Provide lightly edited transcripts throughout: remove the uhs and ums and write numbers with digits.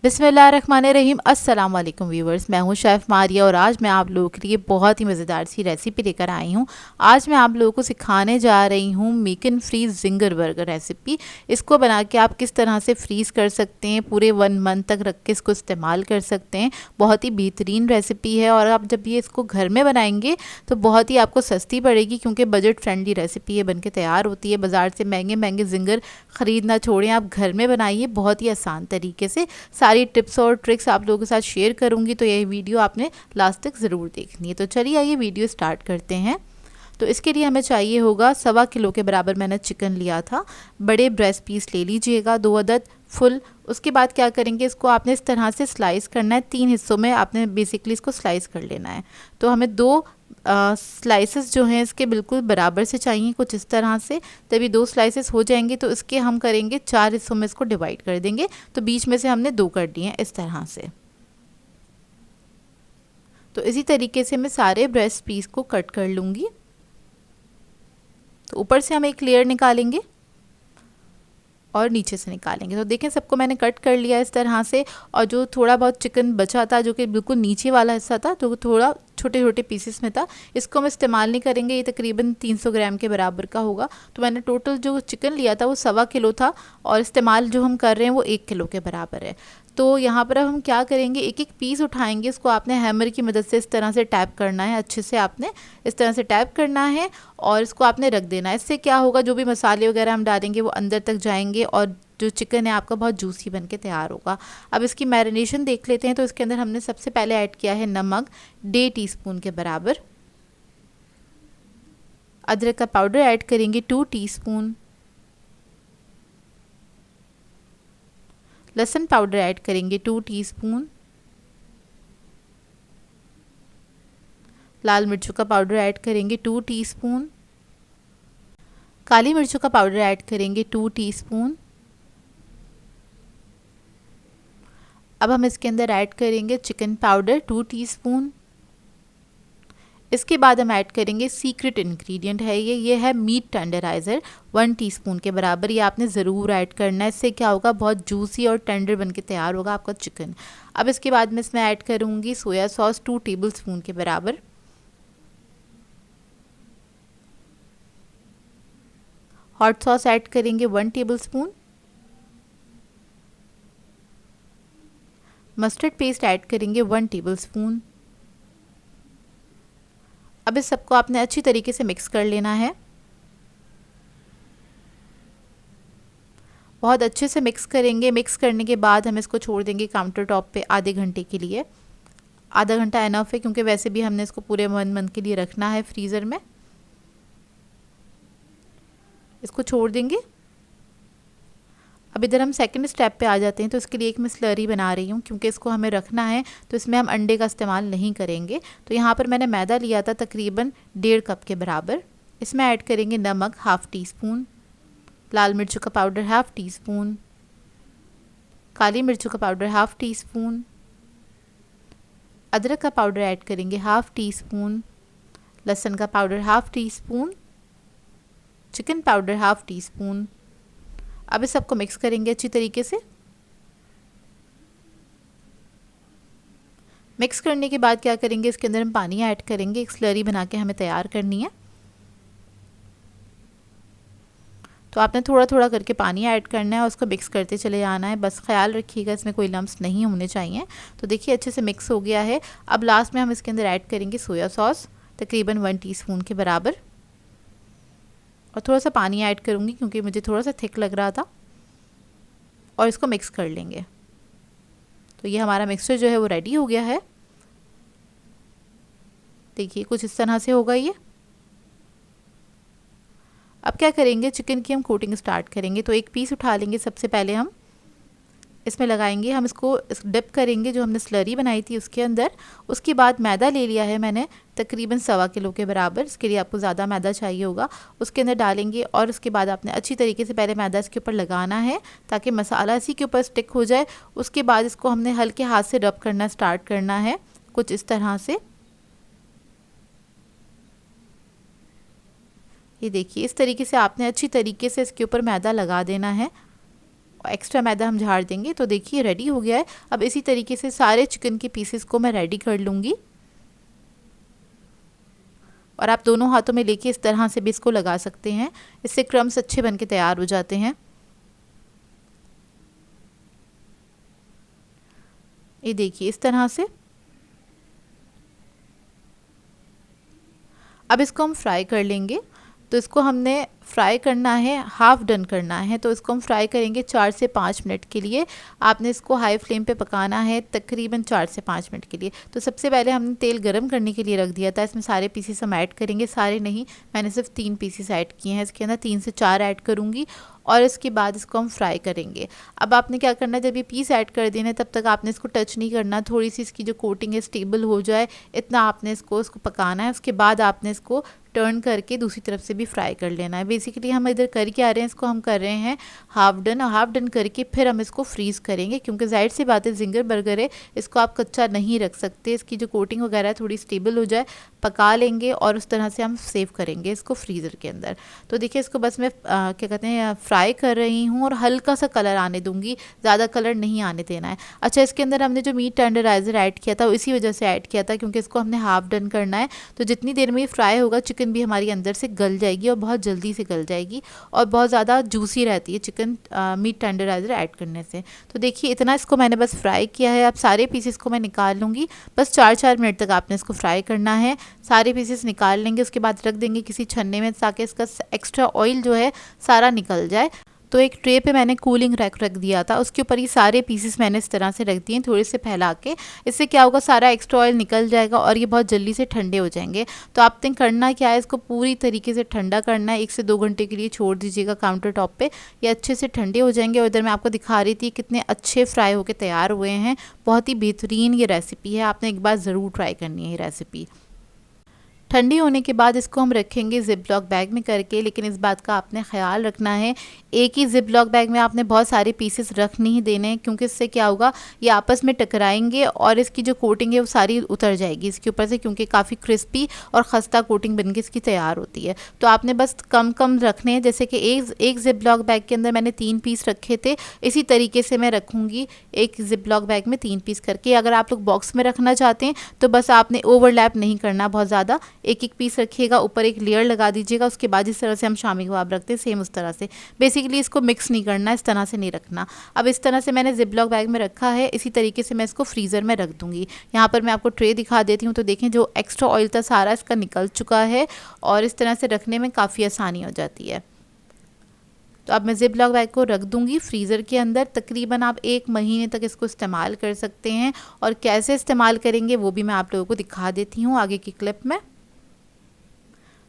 बिस्मिल्लाहिर्रहमानिर्रहीम। अस्सलाम वालेकुम व्यूवर्स, मैं हूं शेफ़ मारिया और आज मैं आप लोगों के लिए बहुत ही मज़ेदार सी रेसिपी लेकर आई हूं। आज मैं आप लोगों को सिखाने जा रही हूं make and freeze zinger burger recipe. इसको बना के आप किस तरह से फ्रीज़ कर सकते हैं, पूरे 1 मंथ तक रख के इसको इस्तेमाल कर सकते हैं। बहुत ही बेहतरीन रेसिपी है और आप जब ये इसको घर में बनाएंगे तो बहुत ही आपको सस्ती पड़ेगी, क्योंकि बजट फ्रेंडली रेसिपी है, बन के तैयार होती है। बाज़ार से महंगे महंगे जिंगर ख़रीदना छोड़ें, आप घर में बनाइए बहुत ही आसान तरीके से। सारी टिप्स और ट्रिक्स आप लोगों के साथ शेयर करूंगी, तो यह वीडियो आपने लास्ट तक ज़रूर देखनी है। तो चलिए आइए वीडियो स्टार्ट करते हैं। तो इसके लिए हमें चाहिए होगा 1.25 किलो के बराबर मैंने चिकन लिया था। बड़े ब्रेस्ट पीस ले लीजिएगा, 2 अदद फुल। उसके बाद क्या करेंगे, इसको आपने इस तरह से स्लाइस करना है, 3 हिस्सों में आपने बेसिकली इसको स्लाइस कर लेना है। तो हमें 2 स्लाइसेस जो हैं इसके बिल्कुल बराबर से चाहिए, कुछ इस तरह से। तभी 2 स्लाइसेस हो जाएंगे तो इसके हम करेंगे 4 हिस्सों में इसको डिवाइड कर देंगे। तो बीच में से हमने 2 कर दिए हैं इस तरह से। तो इसी तरीके से मैं सारे ब्रेस्ट पीस को कट कर लूँगी। तो ऊपर से हम एक लेयर निकालेंगे और नीचे से निकालेंगे। तो देखें सबको मैंने कट कर लिया इस तरह से। और जो थोड़ा बहुत चिकन बचा था, जो कि बिल्कुल नीचे वाला हिस्सा था, तो थोड़ा छोटे छोटे पीसेस में था, इसको हम इस्तेमाल नहीं करेंगे। ये तकरीबन 300 ग्राम के बराबर का होगा। तो मैंने टोटल जो चिकन लिया था वो 1.25 किलो था और इस्तेमाल जो हम कर रहे हैं वो 1 किलो के बराबर है। तो यहाँ पर अब हम क्या करेंगे, एक एक पीस उठाएंगे, इसको आपने हैमर की मदद से इस तरह से टैप करना है, अच्छे से आपने इस तरह से टैप करना है और इसको आपने रख देना है। इससे क्या होगा, जो भी मसाले वगैरह हम डालेंगे वो अंदर तक जाएंगे और जो चिकन है आपका बहुत जूसी बन के तैयार होगा। अब इसकी मैरिनेशन देख लेते हैं। तो इसके अंदर हमने सबसे पहले ऐड किया है नमक 1.5 टीस्पून के बराबर। अदरक का पाउडर ऐड करेंगे 2 टीस्पून। लहसुन पाउडर ऐड करेंगे 2 टीस्पून। लाल मिर्चों का पाउडर ऐड करेंगे 2 टीस्पून। काली मिर्चों का पाउडर ऐड करेंगे 2 टीस्पून। अब हम इसके अंदर ऐड करेंगे चिकन पाउडर 2 टीस्पून। इसके बाद हम ऐड करेंगे सीक्रेट इंग्रेडिएंट है ये है मीट टेंडराइज़र 1 टीस्पून के बराबर। ये आपने ज़रूर ऐड करना है, इससे क्या होगा, बहुत जूसी और टेंडर बन के तैयार होगा आपका चिकन। अब इसके बाद मैं इसमें ऐड करूँगी सोया सॉस 2 टेबलस्पून के बराबर। हॉट सॉस ऐड करेंगे 1 टेबलस्पून। मस्टर्ड पेस्ट ऐड करेंगे 1 टेबलस्पून। अब इस सबको आपने अच्छी तरीके से मिक्स कर लेना है। बहुत अच्छे से मिक्स करेंगे। मिक्स करने के बाद हम इसको छोड़ देंगे काउंटर टॉप पे आधे घंटे के लिए। आधा घंटा इनफ है, क्योंकि वैसे भी हमने इसको पूरे 1 मंथ के लिए रखना है फ्रीज़र में। इसको छोड़ देंगे। अब इधर हम सेकंड स्टेप पे आ जाते हैं। तो इसके लिए एक मैं स्लरी बना रही हूँ, क्योंकि इसको हमें रखना है तो इसमें हम अंडे का इस्तेमाल नहीं करेंगे। तो यहाँ पर मैंने मैदा लिया था तकरीबन 1.5 कप के बराबर। इसमें ऐड करेंगे नमक 1/2 टीस्पून, लाल मिर्चों का पाउडर 1/2 टीस्पून, काली मिर्चों का पाउडर 1/2 टीस्पून, अदरक का पाउडर ऐड करेंगे 1/2 टीस्पून, लहसुन का powder 1/2 teaspoon, chicken powder 1/2 teaspoon. अब इस सबको मिक्स करेंगे अच्छी तरीके से। मिक्स करने के बाद क्या करेंगे, इसके अंदर हम पानी ऐड करेंगे। एक स्लरी बना के हमें तैयार करनी है। तो आपने थोड़ा थोड़ा करके पानी ऐड करना है और उसको मिक्स करते चले जाना है। बस ख्याल रखिएगा इसमें कोई लम्स नहीं होने चाहिए। तो देखिए अच्छे से मिक्स हो गया है। अब लास्ट में हम इसके अंदर ऐड करेंगे सोया सॉस तकरीबन 1 टीस्पून के बराबर। और थोड़ा सा पानी ऐड करूँगी, क्योंकि मुझे थोड़ा सा थिक लग रहा था। और इसको मिक्स कर लेंगे। तो ये हमारा मिक्सचर जो है वो रेडी हो गया है। देखिए कुछ इस तरह से होगा ये। अब क्या करेंगे, चिकन की हम कोटिंग स्टार्ट करेंगे। तो एक पीस उठा लेंगे, सबसे पहले हम इसमें लगाएंगे। हम इसको डिप करेंगे जो हमने स्लरी बनाई थी उसके अंदर। उसके बाद मैदा ले लिया है मैंने तकरीबन 1.25 किलो के बराबर। इसके लिए आपको ज़्यादा मैदा चाहिए होगा। उसके अंदर डालेंगे और उसके बाद आपने अच्छी तरीके से पहले मैदा इसके ऊपर लगाना है, ताकि मसाला इसी के ऊपर स्टिक हो जाए। उसके बाद इसको हमने हल्के हाथ से रब करना स्टार्ट करना है, कुछ इस तरह से। ये देखिए इस तरीके से आपने अच्छी तरीके से इसके ऊपर मैदा लगा देना है एक्स्ट्रा मैदा हम झाड़ देंगे। तो देखिए रेडी हो गया है। अब इसी तरीके से सारे चिकन के पीसेस को मैं रेडी कर लूँगी और आप दोनों हाथों में लेके इस तरह से भी इसको लगा सकते हैं, इससे क्रम्स अच्छे बन के तैयार हो जाते हैं। ये देखिए इस तरह से। अब इसको हम फ्राई कर लेंगे। तो इसको हमने फ्राई करना है, हाफ डन करना है, तो इसको हम फ्राई करेंगे 4 से 5 मिनट के लिए। आपने इसको हाई फ्लेम पे पकाना है तकरीबन 4 से 5 मिनट के लिए। तो सबसे पहले हमने तेल गरम करने के लिए रख दिया था, इसमें सारे पीसेस हम ऐड करेंगे। सारे नहीं, मैंने सिर्फ 3 पीसेस ऐड किए हैं, इसके अंदर 3 से 4 ऐड करूँगी और इसके बाद इसको हम फ्राई करेंगे। अब आपने क्या करना है, जब ये पीस ऐड कर देना है तब तक आपने इसको टच नहीं करना, थोड़ी सी इसकी जो कोटिंग है स्टेबल हो जाए इतना आपने इसको पकाना है। उसके बाद आपने इसको टर्न करके दूसरी तरफ से भी फ्राई कर लेना है। बेसिकली हम इधर कर के आ रहे हैं, इसको हम कर रहे हैं हाफ डन, और हाफ डन करके फिर हम इसको फ्रीज़ करेंगे, क्योंकि जाहिर सी बात है जिंगर बर्गर है, इसको आप कच्चा नहीं रख सकते। इसकी जो कोटिंग वगैरह है थोड़ी स्टेबल हो जाए, पका लेंगे और उस तरह से हम सेव करेंगे इसको फ्रीज़र के अंदर। तो देखिए इसको बस मैं क्या कहते हैं फ्राई कर रही हूँ और हल्का सा कलर आने दूँगी, ज़्यादा कलर नहीं आने देना है। अच्छा, इसके अंदर हमने जो मीट टेंडराइज़र ऐड किया था इसी वजह से ऐड किया था, क्योंकि इसको हमने हाफ डन करना है। तो जितनी देर में ये फ्राई होगा चिकन भी हमारी अंदर से गल जाएगी और बहुत जल्दी से गल जाएगी और बहुत ज़्यादा जूसी रहती है चिकन मीट टेंडराइज़र ऐड करने से। तो देखिए इतना इसको मैंने बस फ्राई किया है। अब सारे पीसेस को मैं निकाल लूँगी, बस 4-4 मिनट तक आपने इसको फ्राई करना है। सारे पीसेस निकाल लेंगे, उसके बाद रख देंगे किसी छन्ने में ताकि इसका एक्स्ट्रा ऑयल जो है सारा निकल जाए। तो एक ट्रे पे मैंने कूलिंग रख दिया था, उसके ऊपर ये सारे पीसेस मैंने इस तरह से रख दिए थोड़े से फैला के। इससे क्या होगा, सारा एक्स्ट्रा ऑयल निकल जाएगा और ये बहुत जल्दी से ठंडे हो जाएंगे। तो आपने करना क्या है, इसको पूरी तरीके से ठंडा करना है। 1 से 2 घंटे के लिए छोड़ दीजिएगा काउंटर टॉप पे, ये अच्छे से ठंडे हो जाएंगे। और इधर मैं आपको दिखा रही थी कितने अच्छे फ्राई होकर तैयार हुए हैं। बहुत ही बेहतरीन ये रेसिपी है, आपने एक बार ज़रूर ट्राई करनी है ये रेसिपी। ठंडी होने के बाद इसको हम रखेंगे जिप लॉक बैग में करके, लेकिन इस बात का आपने ख्याल रखना है एक ही जिप लॉक बैग में आपने बहुत सारे पीसेस रख नहीं देने हैं, क्योंकि इससे क्या होगा ये आपस में टकराएंगे और इसकी जो कोटिंग है वो सारी उतर जाएगी इसके ऊपर से, क्योंकि काफ़ी क्रिस्पी और खस्ता कोटिंग बनके इसकी तैयार होती है। तो आपने बस कम कम रखने हैं, जैसे कि एक जिप लॉक बैग के अंदर मैंने 3 पीस रखे थे, इसी तरीके से मैं रखूँगी एक जिप लॉक बैग में 3 पीस करके। अगर आप लोग बॉक्स में रखना चाहते हैं तो बस आपने ओवरलैप नहीं करना बहुत ज़्यादा, एक एक पीस रखिएगा, ऊपर एक लेयर लगा दीजिएगा, उसके बाद जिस तरह से हम शामी कबाब रखते हैं सेम उस तरह से। बेसिकली इसको मिक्स नहीं करना, इस तरह से नहीं रखना। अब इस तरह से मैंने जिप लॉक बैग में रखा है, इसी तरीके से मैं इसको फ्रीज़र में रख दूँगी। यहाँ पर मैं आपको ट्रे दिखा देती हूँ, तो देखें जो एक्स्ट्रा ऑयल था सारा इसका निकल चुका है और इस तरह से रखने में काफ़ी आसानी हो जाती है। तो अब मैं जिप लॉक बैग को रख दूंगी फ्रीज़र के अंदर। तकरीबन आप 1 महीने तक इसको इस्तेमाल कर सकते हैं, और कैसे इस्तेमाल करेंगे वो भी मैं आप लोगों को दिखा देती हूँ आगे की क्लिप में।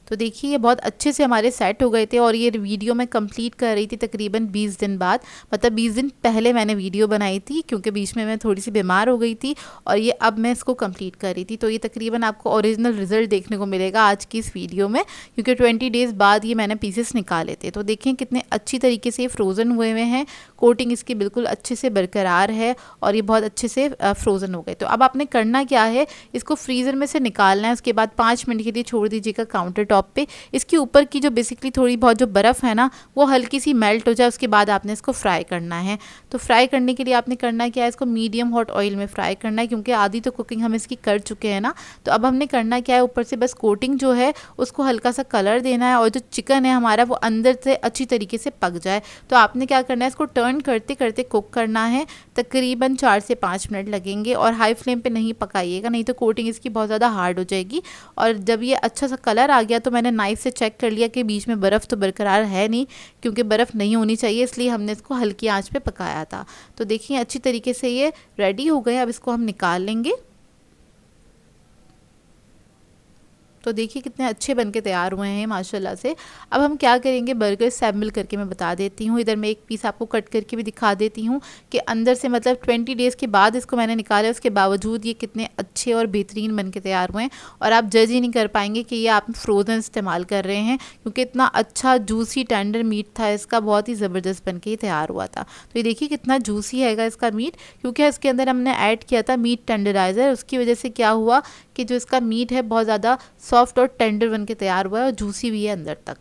तो देखिए ये बहुत अच्छे से हमारे सेट हो गए थे, और ये वीडियो मैं कंप्लीट कर रही थी तकरीबन 20 दिन बाद, मतलब 20 दिन पहले मैंने वीडियो बनाई थी, क्योंकि बीच में मैं थोड़ी सी बीमार हो गई थी, और ये अब मैं इसको कंप्लीट कर रही थी। तो ये तकरीबन आपको ओरिजिनल रिज़ल्ट देखने को मिलेगा आज की इस वीडियो में, क्योंकि 20 डेज़ बाद ये मैंने पीसेस निकाले थे। तो देखें कितने अच्छी तरीके से फ्रोज़न हुए हुए हैं, कोटिंग इसकी बिल्कुल अच्छे से बरकरार है और ये बहुत अच्छे से फ्रोज़न हो गए। तो अब आपने करना क्या है, इसको फ्रीज़र में से निकालना है, उसके बाद 5 मिनट के लिए छोड़ दीजिएगा काउंटर टॉप पे। इसके ऊपर की जो बेसिकली थोड़ी बहुत जो बर्फ़ है ना वो हल्की सी मेल्ट हो जाए, उसके बाद आपने इसको फ्राई करना है। तो फ्राई करने के लिए आपने करना क्या है, इसको मीडियम हॉट ऑयल में फ्राई करना है, क्योंकि आधी तो कुकिंग हम इसकी कर चुके हैं ना। तो अब हमने करना क्या है, ऊपर से बस कोटिंग जो है उसको हल्का सा कलर देना है, और जो चिकन है हमारा वो अंदर से अच्छी तरीके से पक जाए। तो आपने क्या करना है, इसको टर्न करते करते कुक करना है, तकरीबन 4 से 5 मिनट लगेंगे, और हाई फ्लेम पे नहीं पकाइएगा, नहीं तो कोटिंग इसकी बहुत ज़्यादा हार्ड हो जाएगी। और जब ये अच्छा सा कलर आ गया तो मैंने नाइफ से चेक कर लिया कि बीच में बर्फ़ तो बरकरार है नहीं, क्योंकि बर्फ़ नहीं होनी चाहिए, इसलिए हमने इसको हल्की आंच पे पकाया था। तो देखिए अच्छी तरीके से ये रेडी हो गए, अब इसको हम निकाल लेंगे। तो देखिए कितने अच्छे बनके तैयार हुए हैं माशाल्लाह से। अब हम क्या करेंगे, बर्गर सैम्बल करके मैं बता देती हूँ। इधर मैं एक पीस आपको कट करके भी दिखा देती हूँ कि अंदर से मतलब 20 डेज़ के बाद इसको मैंने निकाला, उसके बावजूद ये कितने अच्छे और बेहतरीन बनके तैयार हुए हैं, और आप जज ही नहीं कर पाएंगे कि ये आप फ्रोज़न इस्तेमाल कर रहे हैं, क्योंकि इतना अच्छा जूसी टेंडर मीट था इसका, बहुत ही ज़बरदस्त बन के तैयार हुआ था। तो ये देखिए कितना जूसी है इसका मीट, क्योंकि इसके अंदर हमने ऐड किया था मीट टेंडराइज़र, उसकी वजह से क्या हुआ कि जो इसका मीट है बहुत ज़्यादा सॉफ्ट और टेंडर बन के तैयार हुआ है और जूसी भी है अंदर तक।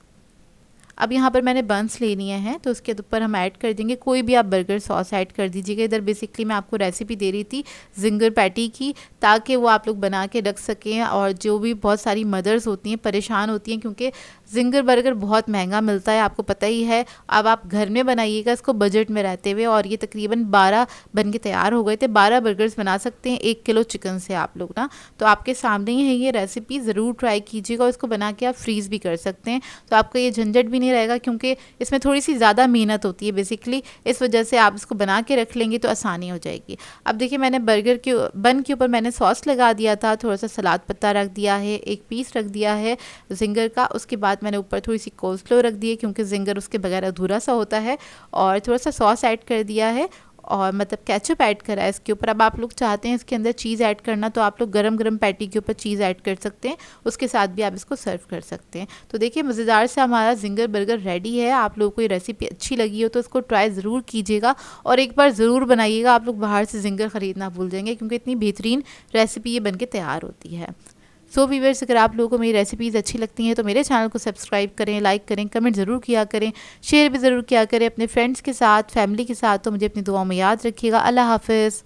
अब यहाँ पर मैंने बंस ले लिए हैं, तो उसके ऊपर हम ऐड कर देंगे कोई भी आप बर्गर सॉस ऐड कर दीजिएगा। इधर बेसिकली मैं आपको रेसिपी दे रही थी जिंगर पैटी की, ताकि वो आप लोग बना के रख सकें। और जो भी बहुत सारी मदर्स होती हैं परेशान होती हैं, क्योंकि जिंगर बर्गर बहुत महंगा मिलता है, आपको पता ही है। अब आप घर में बनाइएगा इसको बजट में रहते हुए। और ये तकरीबन 12 बन के तैयार हो गए थे। 12 बर्गर्स बना सकते हैं 1 किलो चिकन से आप लोग ना। तो आपके सामने ही है ये रेसिपी, ज़रूर ट्राई कीजिएगा। इसको बना के आप फ्रीज़ भी कर सकते हैं, तो आपका ये झंझट भी नहीं रहेगा, क्योंकि इसमें थोड़ी सी ज़्यादा मेहनत होती है बेसिकली। इस वजह से आप इसको बना के रख लेंगे तो आसानी हो जाएगी। अब देखिए मैंने बर्गर के बन के ऊपर मैंने सॉस लगा दिया था, थोड़ा सा सलाद पत्ता रख दिया है, एक पीस रख दिया है जिंगर का। उसके बाद मैंने ऊपर थोड़ी सी कोल्स्लो रख दी है, क्योंकि जिंगर उसके बगैर अधूरा सा होता है। और थोड़ा सा सॉस ऐड कर दिया है, और मतलब केचप ऐड करा है इसके ऊपर। अब आप लोग चाहते हैं इसके अंदर चीज़ ऐड करना, तो आप लोग गरम गरम पैटी के ऊपर चीज़ ऐड कर सकते हैं, उसके साथ भी आप इसको सर्व कर सकते हैं। तो देखिए मज़ेदार से हमारा जिंगर बर्गर रेडी है। आप लोगों को ये रेसिपी अच्छी लगी हो तो इसको ट्राई ज़रूर कीजिएगा, और एक बार ज़रूर बनाइएगा। आप लोग बाहर से जिंगर ख़रीदना भूल जाएंगे, क्योंकि इतनी बेहतरीन रेसिपी ये बन के तैयार होती है। सो व्यूअर्स, अगर आप लोगों को मेरी रेसिपीज़ अच्छी लगती हैं तो मेरे चैनल को सब्सक्राइब करें, लाइक करें, कमेंट ज़रूर किया करें, शेयर भी ज़रूर किया करें अपने फ्रेंड्स के साथ, फैमिली के साथ। तो मुझे अपनी दुआओं में याद रखिएगा। अल्लाह हाफ़िज़।